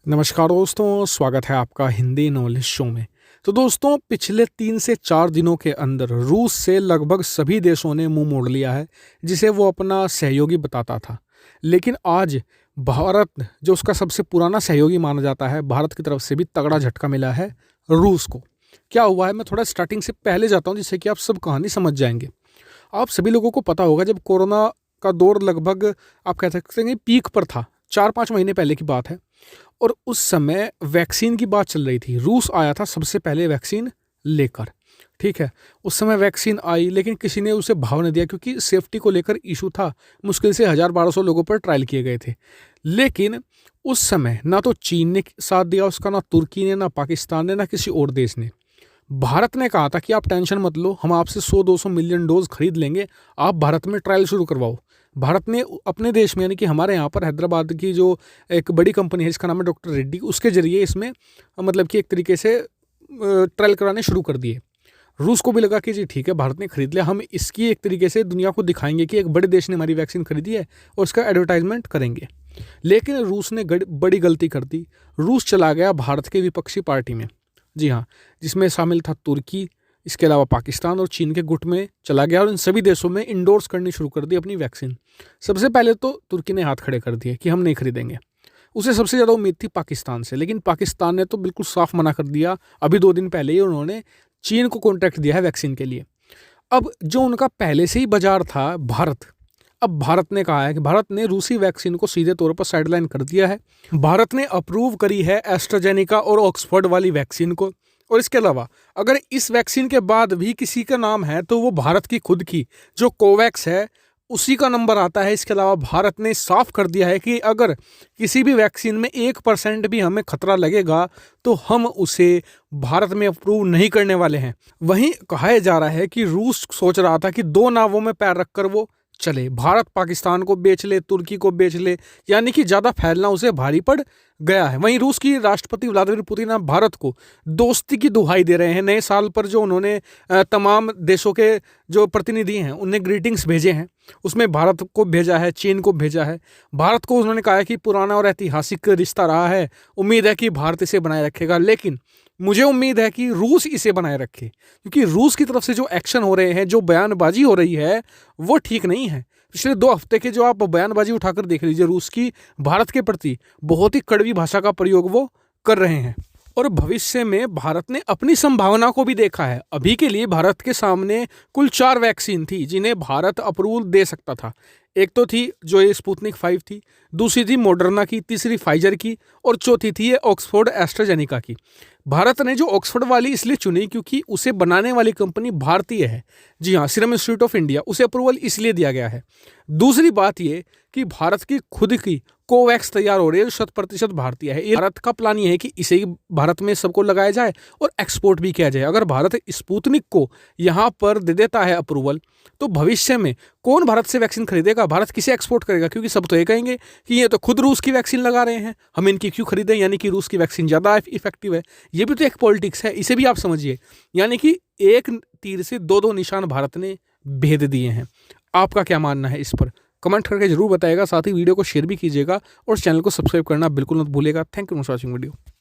नमस्कार दोस्तों, स्वागत है आपका हिंदी नॉलेज शो में। तो दोस्तों, पिछले 3 से 4 दिनों के अंदर रूस से लगभग सभी देशों ने मुंह मोड़ लिया है, जिसे वो अपना सहयोगी बताता था। लेकिन आज भारत, जो उसका सबसे पुराना सहयोगी माना जाता है, भारत की तरफ से भी तगड़ा झटका मिला है रूस को। क्या हुआ है, मैं थोड़ा स्टार्टिंग से पहले जाता हूँ, जिससे कि आप सब कहानी समझ जाएंगे। आप सभी लोगों को पता होगा, जब कोरोना का दौर लगभग आप कह सकते हैं पीक पर था, 4-5 महीने पहले की बात है, और उस समय वैक्सीन की बात चल रही थी। रूस आया था सबसे पहले वैक्सीन लेकर, ठीक है। उस समय वैक्सीन आई, लेकिन किसी ने उसे भाव नहीं दिया, क्योंकि सेफ्टी को लेकर इशू था। मुश्किल से 1000-1200 लोगों पर ट्रायल किए गए थे। लेकिन उस समय ना तो चीन ने साथ दिया उसका, ना तुर्की ने, ना पाकिस्तान ने, ना किसी और देश ने। भारत ने कहा था कि आप टेंशन मत लो, हम आपसे 100-200 मिलियन डोज खरीद लेंगे, आप भारत में ट्रायल शुरू करवाओ। भारत ने अपने देश में, यानी कि हमारे यहाँ पर हैदराबाद की जो एक बड़ी कंपनी है, इसका नाम है डॉक्टर रेड्डी, उसके जरिए इसमें मतलब कि एक तरीके से ट्रायल कराने शुरू कर दिए। रूस को भी लगा कि जी ठीक है, भारत ने खरीद लिया, हम इसकी एक तरीके से दुनिया को दिखाएंगे कि एक बड़े देश ने हमारी वैक्सीन खरीदी है, और उसका एडवर्टाइजमेंट करेंगे। लेकिन रूस ने बड़ी गलती कर दी। रूस चला गया भारत के विपक्षी पार्टी में, जी हाँ, जिसमें शामिल था तुर्की, इसके अलावा पाकिस्तान और चीन के गुट में चला गया, और इन सभी देशों में इंडोर्स करनी शुरू कर दी अपनी वैक्सीन। सबसे पहले तो तुर्की ने हाथ खड़े कर दिए कि हम नहीं खरीदेंगे। उसे सबसे ज़्यादा उम्मीद थी पाकिस्तान से, लेकिन पाकिस्तान ने तो बिल्कुल साफ मना कर दिया। अभी 2 दिन पहले ही उन्होंने चीन को कॉन्ट्रैक्ट दिया है वैक्सीन के लिए। अब जो उनका पहले से ही बाजार था भारत, अब भारत ने कहा है कि भारत ने रूसी वैक्सीन को सीधे तौर पर साइडलाइन कर दिया है। भारत ने अप्रूव करी है एस्ट्राजेनेका और ऑक्सफोर्ड वाली वैक्सीन को। और इसके अलावा अगर इस वैक्सीन के बाद भी किसी का नाम है, तो वो भारत की खुद की जो कोवैक्स है, उसी का नंबर आता है। इसके अलावा भारत ने साफ कर दिया है कि अगर किसी भी वैक्सीन में 1% भी हमें खतरा लगेगा, तो हम उसे भारत में अप्रूव नहीं करने वाले हैं। वहीं कहा जा रहा है कि रूस सोच रहा था कि 2 नावों में पैर रखकर वो चले, भारत पाकिस्तान को बेच ले, तुर्की को बेच ले, यानी कि ज़्यादा फैलना उसे भारी पड़ गया है। वहीं रूस की राष्ट्रपति व्लादिमीर पुतिन अब भारत को दोस्ती की दुहाई दे रहे हैं। नए साल पर जो उन्होंने तमाम देशों के जो प्रतिनिधि हैं उन्हें ग्रीटिंग्स भेजे हैं, उसमें भारत को भेजा है, चीन को भेजा है। भारत को उन्होंने कहा है कि पुराना और ऐतिहासिक रिश्ता रहा है, उम्मीद है कि भारत इसे बनाए रखेगा। लेकिन मुझे उम्मीद है कि रूस इसे बनाए रखे, क्योंकि रूस की तरफ से जो एक्शन हो रहे हैं, जो बयानबाजी हो रही है, वो ठीक नहीं है। पिछले 2 हफ्ते के जो आप बयानबाजी उठाकर देख लीजिए, रूस की भारत के प्रति बहुत ही कड़वी भाषा का प्रयोग वो कर रहे हैं। और भविष्य में भारत ने अपनी संभावना को भी देखा है। अभी के लिए भारत के सामने कुल 4 वैक्सीन थी जिन्हें भारत अप्रूवल दे सकता था। एक तो थी जो ये स्पुतनिक 5 थी, दूसरी थी मॉडर्ना की, तीसरी फाइजर की, और चौथी थी ये ऑक्सफोर्ड एस्ट्राजेनेका की। भारत ने जो ऑक्सफोर्ड वाली इसलिए चुनी क्योंकि उसे बनाने वाली कंपनी भारतीय है। जी हाँ, सीरम इंस्टीट्यूट ऑफ इंडिया, उसे अप्रूवल इसलिए दिया गया है। दूसरी बात ये कि भारत की खुद की कोवैक्स तैयार हो रही है, जो 100% भारतीय है। ये भारत का प्लान ये है कि इसे ही भारत में सबको लगाया जाए और एक्सपोर्ट भी किया जाए। अगर भारत स्पुतनिक को यहाँ पर दे देता है अप्रूवल, तो भविष्य में कौन भारत से वैक्सीन खरीदेगा, भारत किसे एक्सपोर्ट करेगा? क्योंकि सब तो ये कहेंगे कि ये तो खुद रूस की वैक्सीन लगा रहे हैं, हम इनकी क्यों खरीदें, यानी कि रूस की वैक्सीन ज़्यादा इफेक्टिव है। ये भी तो एक पॉलिटिक्स है, इसे भी आप समझिए। यानी कि एक तीर से 2-2 निशान भारत ने भेद दिए हैं। आपका क्या मानना है इस पर? कमेंट करके जरूर बताइएगा। साथ ही वीडियो को शेयर भी कीजिएगा और चैनल को सब्सक्राइब करना बिल्कुल मत भूलिएगा। Thank you for watching video.